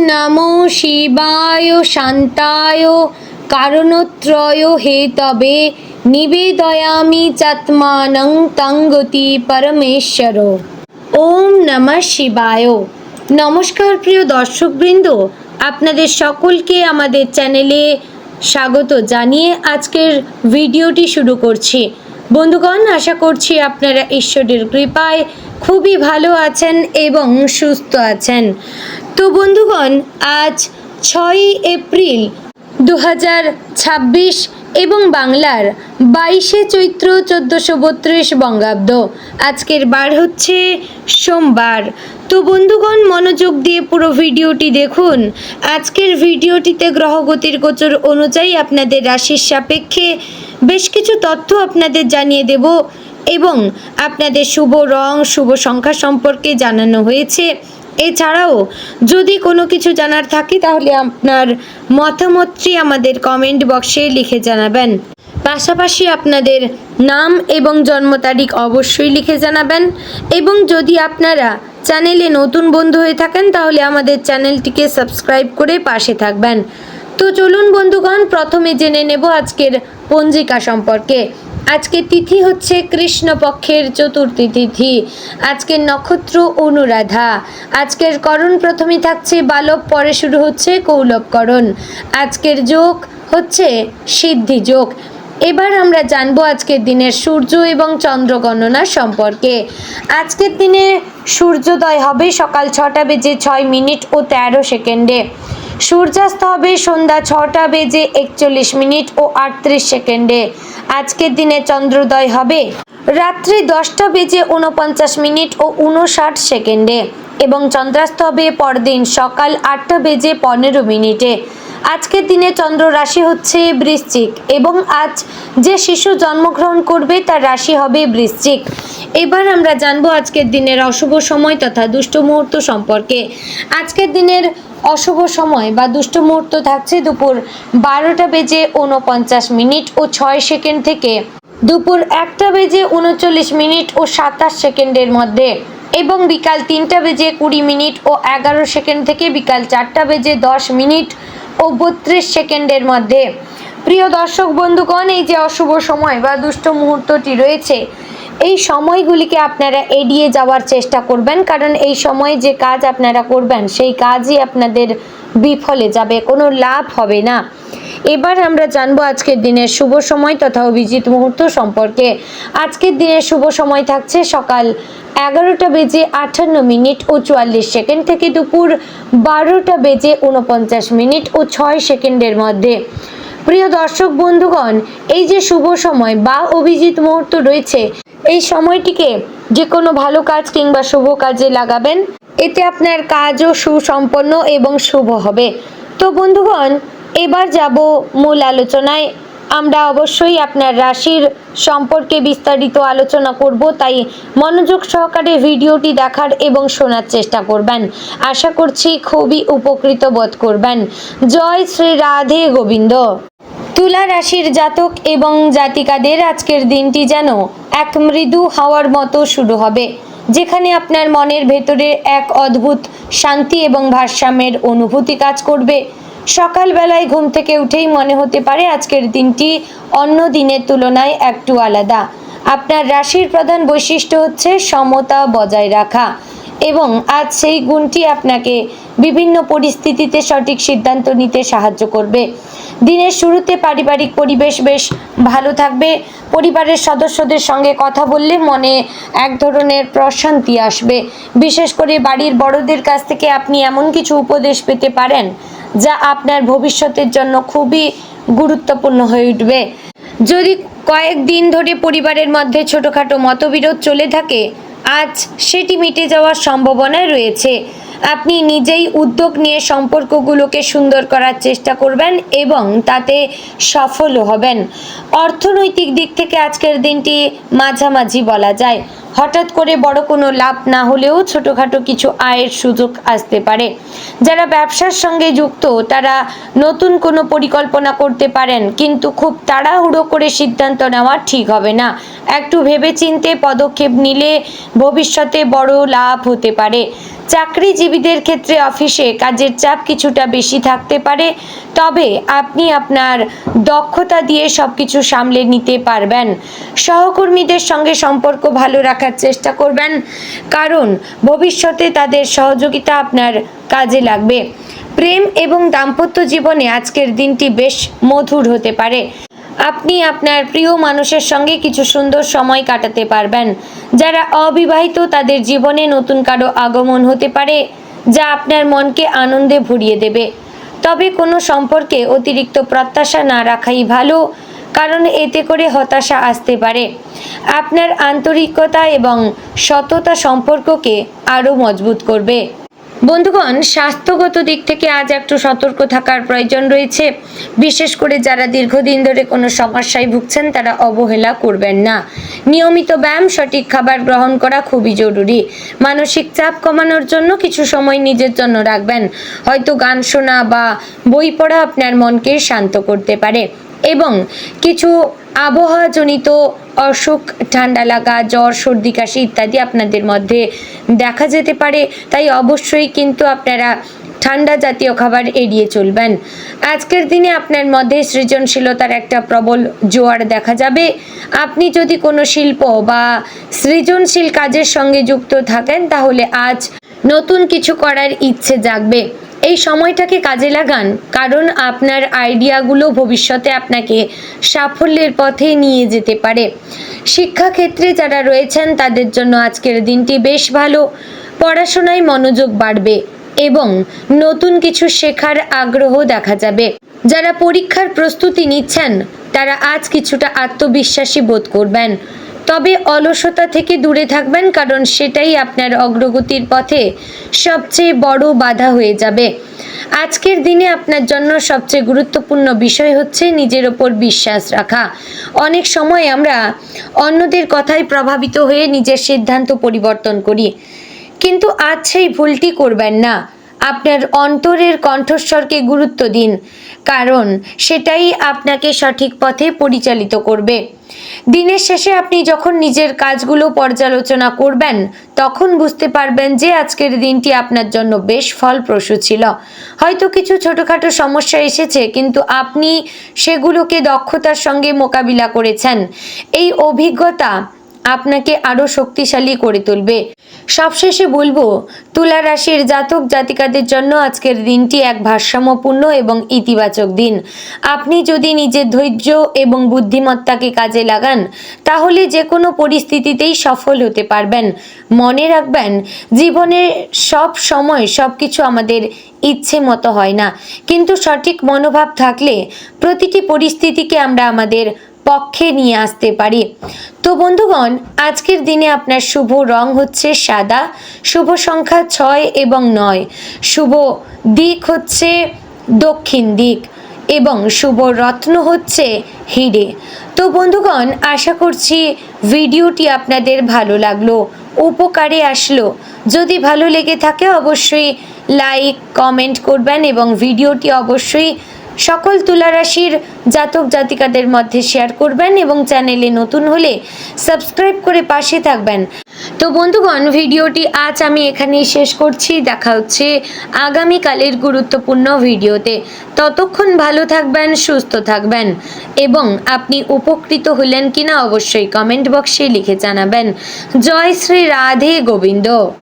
নমো শিবায় শান্তায় কারণত্রয় হেতবে নিবেদয়ামি চাত্মানং তঙ্গতি পরমেশ্বর। ওম নমঃ শিবায়। নমস্কার প্রিয় দর্শকবৃন্দ, আপনাদের সকলকে আমাদের চ্যানেলে স্বাগত জানিয়ে আজকের ভিডিওটি শুরু করছি। বন্ধুগণ, আশা করছি আপনারা ঈশ্বরের কৃপায় খুবই ভালো আছেন এবং সুস্থ আছেন। তো বন্ধুগণ, আজ 6ই এপ্রিল 2026 এবং বাংলার 22শে চৈত্র 1432 বঙ্গাব্দ। আজকের বার হচ্ছে সোমবার। তো বন্ধুগণ, মনোযোগ দিয়ে পুরো ভিডিওটি দেখুন। আজকের ভিডিওটিতে গ্রহগতির গোচর অনুযায়ী আপনাদের রাশির সাপেক্ষে বেশ কিছু তথ্য আপনাদের জানিয়ে দেব এবং আপনাদের শুভ রং, শুভ সংখ্যা সম্পর্কে জানানো হয়েছে। এছাড়াও যদি কোনো কিছু জানার থাকে তাহলে আপনার মতামতটি আমাদের কমেন্ট বক্সে লিখে জানাবেন। পাশাপাশি আপনাদের নাম এবং জন্ম তারিখ অবশ্যই লিখে জানাবেন। এবং যদি আপনারা চ্যানেলে নতুন বন্ধু হয়ে থাকেন তাহলে আমাদের চ্যানেলটিকে সাবস্ক্রাইব করে পাশে থাকবেন। তো চলুন বন্ধুগণ, প্রথমে জেনে নেব আজকের পঞ্জিকা সম্পর্কে। আজকের তিথি হচ্ছে কৃষ্ণপক্ষের চতুর্থী তিথি। আজকের নক্ষত্র অনুরাধা। আজকের করণ প্রথমে থাকছে বালব, পরে শুরু হচ্ছে কৌলবকরণ। আজকের যোগ হচ্ছে সিদ্ধি যোগ। এবার আমরা জানবো আজকের দিনের সূর্য এবং চন্দ্র গণনা সম্পর্কে। আজকের দিনে সূর্যোদয় হবে সকাল 6টা বেজে 6 মিনিট ও 13 সেকেন্ডে। সূর্যাস্ত হবে সন্ধ্যা 6টা বেজে 41 মিনিট ও 38 সেকেন্ডে। আজকের দিনে চন্দ্রোদয় হবে রাত্রি 10টা বেজে 49 মিনিট ও 59 সেকেন্ডে এবং চন্দ্রাস্ত হবে পরদিন সকাল 8টা বেজে 15 মিনিটে। আজকের দিনে চন্দ্র রাশি হচ্ছে বৃশ্চিক এবং আজ যে শিশু জন্মগ্রহণ করবে তার রাশি হবে বৃশ্চিক। এবার আমরা জানবো আজকের দিনের অশুভ সময় তথা দুষ্ট মুহূর্ত সম্পর্কে। আজকের দিনের অশুভ সময় বা দুষ্ট মুহূর্ত থাকছে দুপুর 12টা বেজে 49 মিনিট ও 6 সেকেন্ড থেকে দুপুর 1টা বেজে 39 মিনিট ও 27 সেকেন্ডের মধ্যে এবং বিকাল 3টা বেজে 20 মিনিট ও 11 সেকেন্ড থেকে বিকাল 4টা বেজে 10 মিনিট ও 32 সেকেন্ডের মধ্যে। প্রিয় দর্শক বন্ধুগণ, এই যে অশুভ সময় বা দুষ্ট মুহূর্তটি রয়েছে, এই সময়গুলিকে আপনারা এড়িয়ে যাওয়ার চেষ্টা করবেন, কারণ এই সময়ে যে কাজ আপনারা করবেন সেই কাজই আপনাদের বিফলে যাবে, কোনো লাভ হবে না। এবার আমরা জানবো আজকের দিনের শুভ সময় তথা অভিজিৎ মুহূর্ত সম্পর্কে। আজকের দিনের শুভ সময় থাকছে সকাল 11টা বেজে 58 মিনিট ও 44 সেকেন্ড থেকে দুপুর 12টা বেজে 49 মিনিট ও 6 সেকেন্ডের মধ্যে। প্রিয় দর্শক বন্ধুগণ, এই যে শুভ সময় বা অভিজিৎ মুহূর্ত রয়েছে, এই সময়টিকে যে কোনো ভালো কাজ কিংবা শুভ কাজে লাগাবেন, এতে আপনার কাজও সুসম্পন্ন এবং শুভ হবে। তো বন্ধুগণ, এবার যাব মূল আলোচনায়। আমরা অবশ্যই আপনার রাশির সম্পর্কে বিস্তারিত আলোচনা করব, তাই মনোযোগ সহকারে ভিডিওটি দেখার এবং শোনার চেষ্টা করবেন। আশা করছি খুবই উপকৃত বোধ করবেন। জয় শ্রী রাধে গোবিন্দ। তুলা রাশির জাতক এবং জাতিকাদের আজকের দিনটি যেন এক মৃদু হাওয়ার মতো শুরু হবে, যেখানে আপনার মনের ভেতরে এক অদ্ভুত শান্তি এবং ভারসাম্যের অনুভূতি কাজ করবে। সকালবেলায় ঘুম থেকে উঠেই মনে হতে পারে আজকের দিনটি অন্য দিনের তুলনায় একটু আলাদা। আপনার রাশির প্রধান বৈশিষ্ট্য হচ্ছে সমতা বজায় রাখা এবং আজ সেই গুণটি আপনাকে বিভিন্ন পরিস্থিতিতে সঠিক সিদ্ধান্ত নিতে সাহায্য করবে। দিনের শুরুতে পারিবারিক পরিবেশ বেশ ভালো থাকবে। পরিবারের সদস্যদের সঙ্গে কথা বললে মনে এক ধরনের প্রশান্তি আসবে। বিশেষ করে বাড়ির বড়দের কাছ থেকে আপনি এমন কিছু উপদেশ পেতে পারেন যা আপনার ভবিষ্যতের জন্য খুবই গুরুত্বপূর্ণ হয়ে উঠবে। যদি কয়েকদিন ধরে পরিবারের মধ্যে ছোটোখাটো মতবিরোধ চলে থাকে, আজ সেটি মিটে যাওয়ার সম্ভাবনা রয়েছে। আপনি নিজেই উদ্যোগ নিয়ে সম্পর্কগুলোকে সুন্দর করার চেষ্টা করবেন এবং তাতে সফলও হবেন। অর্থনৈতিক দিক থেকে আজকের দিনটি মাঝামাঝি বলা যায়। হঠাৎ করে বড় কোনো লাভ না হলেও ছোটোখাটো কিছু আয়ের সুযোগ আসতে পারে। যারা ব্যবসার সঙ্গে যুক্ত তারা নতুন কোনো পরিকল্পনা করতে পারেন, কিন্তু খুব তাড়াহুড়ো করে সিদ্ধান্ত নেওয়া ঠিক হবে না। একটু ভেবেচিন্তে পদক্ষেপ নিলে ভবিষ্যতে বড় লাভ হতে পারে। চাকরিজীবীদের ক্ষেত্রে অফিসে কাজের চাপ কিছুটা বেশি থাকতে পারে, তবে আপনি আপনার দক্ষতা দিয়ে সবকিছু সামলে নিতে পারবেন। সহকর্মীদের সঙ্গে সম্পর্ক ভালো রাখার চেষ্টা করবেন, কারণ ভবিষ্যতে তাদের সহযোগিতা আপনার কাজে লাগবে। প্রেম এবং দাম্পত্য জীবনে আজকের দিনটি বেশ মধুর হতে পারে। আপনি আপনার প্রিয় মানুষের সঙ্গে কিছু সুন্দর সময় কাটাতে পারবেন। যারা অবিবাহিত তাদের জীবনে নতুন কারো আগমন হতে পারে, যা আপনার মনকে আনন্দে ভরিয়ে দেবে। তবে কোনো সম্পর্কে অতিরিক্ত প্রত্যাশা না রাখাই ভালো, কারণ এতে করে হতাশা আসতে পারে। আপনার আন্তরিকতা এবং সততা সম্পর্ককে আরও মজবুত করবে। বন্ধুগণ, স্বাস্থ্যগত দিক থেকে আজ একটু সতর্ক থাকার প্রয়োজন রয়েছে। বিশেষ করে যারা দীর্ঘদিন ধরে কোনো সমস্যায় ভুগছেন তারা অবহেলা করবেন না। নিয়মিত ব্যায়াম, সঠিক খাবার গ্রহণ করা খুবই জরুরি। মানসিক চাপ কমানোর জন্য কিছু সময় নিজের জন্য রাখবেন। হয়তো গান শোনা বা বই পড়া আপনার মনকে শান্ত করতে পারে। এবং কিছু আবহাওয়াজনিত অসুখ, ঠান্ডা লাগা, জ্বর, সর্দি, কাশি ইত্যাদি আপনাদের মধ্যে দেখা যেতে পারে। তাই অবশ্যই কিন্তু আপনারা ঠান্ডা জাতীয় খাবার এড়িয়ে চলবেন। আজকের দিনে আপনার মধ্যে সৃজনশীলতার একটা প্রবল জোয়ার দেখা যাবে। আপনি যদি কোনো শিল্প বা সৃজনশীল কাজের সঙ্গে যুক্ত থাকেন তাহলে আজ নতুন কিছু করার ইচ্ছে জাগবে। এই সময়টাকে কাজে লাগান, কারণ আপনার আইডিয়াগুলো ভবিষ্যতে আপনাকে সাফল্যের পথে নিয়ে যেতে পারে। শিক্ষাক্ষেত্রে যারা রয়েছেন তাদের জন্য আজকের দিনটি বেশ ভালো। পড়াশোনায় মনোযোগ বাড়বে এবং নতুন কিছু শেখার আগ্রহ দেখা যাবে। যারা পরীক্ষার প্রস্তুতি নিচ্ছেন তারা আজ কিছুটা আত্মবিশ্বাসী বোধ করবেন। তবে অলসতা থেকে দূরে থাকবেন, কারণ সেটাই আপনার অগ্রগতির পথে সবচেয়ে বড় বাধা হয়ে যাবে। আজকের দিনে আপনার জন্য সবচেয়ে গুরুত্বপূর্ণ বিষয় হচ্ছে নিজের ওপর বিশ্বাস রাখা। অনেক সময় আমরা অন্যদের কথায় প্রভাবিত হয়ে নিজের সিদ্ধান্ত পরিবর্তন করি, কিন্তু আজ সেই ভুলটি করবেন না। আপনার অন্তরের কণ্ঠস্বরকে গুরুত্ব দিন, কারণ সেটাই আপনাকে সঠিক পথে পরিচালিত করবে। দিনের শেষে আপনি যখন নিজের কাজগুলো পর্যালোচনা করবেন তখন বুঝতে পারবেন যে আজকের দিনটি আপনার জন্য বেশ ফলপ্রসূ ছিল। হয়তো কিছু ছোটোখাটো সমস্যা এসেছে, কিন্তু আপনি সেগুলোকে দক্ষতার সঙ্গে মোকাবিলা করেছেন। এই অভিজ্ঞতা আপনাকে আরও শক্তিশালী করে তুলবে। সবশেষে বলবো, তুলা রাশির জাতক জাতিকাদের জন্য আজকের দিনটি এক ভারসাম্যপূর্ণ এবং ইতিবাচক দিন। আপনি যদি নিজের ধৈর্য এবং বুদ্ধিমত্তাকে কাজে লাগান তাহলে যে কোনো পরিস্থিতিতেই সফল হতে পারবেন। মনে রাখবেন, জীবনে সব সময় সব কিছু আমাদের ইচ্ছে মতো হয় না, কিন্তু সঠিক মনোভাব থাকলে প্রতিটি পরিস্থিতিকে আমরা আমাদের পক্ষে নিয়ে আসতে পারি। তো বন্ধুগণ, আজকের দিনে আপনার শুভ রং হচ্ছে সাদা, শুভ সংখ্যা 6 এবং 9, শুভ দিক হচ্ছে দক্ষিণ দিক এবং শুভ রত্ন হচ্ছে হিরে। তো বন্ধুগণ, আশা করছি ভিডিওটি আপনাদের ভালো লাগলো, উপকারে আসলো। যদি ভালো লেগে থাকে অবশ্যই লাইক, কমেন্ট করবেন এবং ভিডিওটি অবশ্যই সকল তুলা রাশির জাতক জাতিকাদের মধ্যে শেয়ার করবেন এবং চ্যানেলে নতুন হলে সাবস্ক্রাইব করে পাশে থাকবেন। তো বন্ধুগণ, ভিডিওটি আজ আমি এখানেই শেষ করছি। দেখা হচ্ছে আগামীকালের গুরুত্বপূর্ণ ভিডিওতে। ততক্ষণ ভালো থাকবেন, সুস্থ থাকবেন এবং আপনি উপকৃত হলেন কিনা অবশ্যই কমেন্ট বক্সে লিখে জানাবেন। জয় শ্রী রাধে গোবিন্দ।